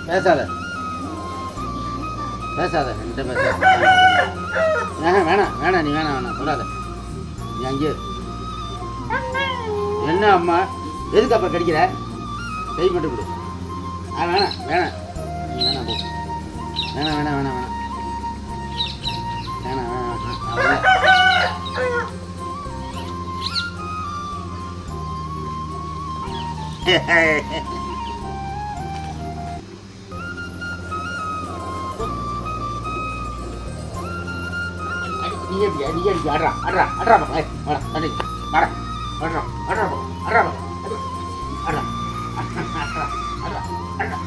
பேசாத பேசாத என்கிட்ட பேசாத. வேணாம் வேணாம் நீ வேணாம் சொல்லாத. நீ அங்கே என்ன அம்மா எதுக்கு அப்போ கடிக்கிற? கை மட்டும் கொடு. வேணாம் வேணாம் நீ வேணாம் போ. வேணாம் வேணாம் வேணாம் வேணாம் வேணாம் வேணாம். நீ எப்படி அட்ரா அட்ரா அட்ரா அடி வர அட்ரா அட்ரா அட்ரா அட்ரா அட்ரா அட்ரா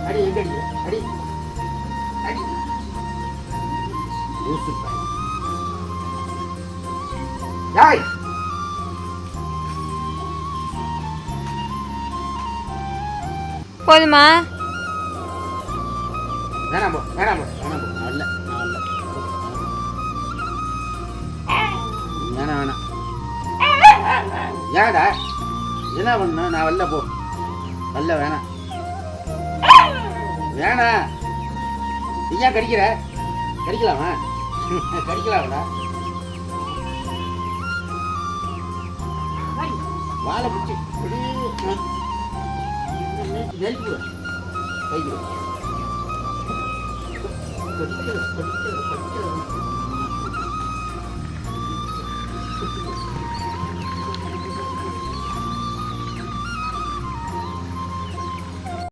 அடி எங்க அடி அடி அடி லூசு பையன். டேய் போதுமா? வேணாம் போ வேணாம் போ வேணாம் போ. நான் இல்லை வேணாம் வேணாம். ஏடா என்ன பண்ண? நான் வரல போ. வரல வேணாம் வேணாம். நீ ஏன் கடிக்கிற? கடிக்கலாமா? கடிக்கலாம்டா. வாழை பிடிச்சி நெருப்பு கைக்கு கடிக்கிற கடிக்கிற கடிக்கிற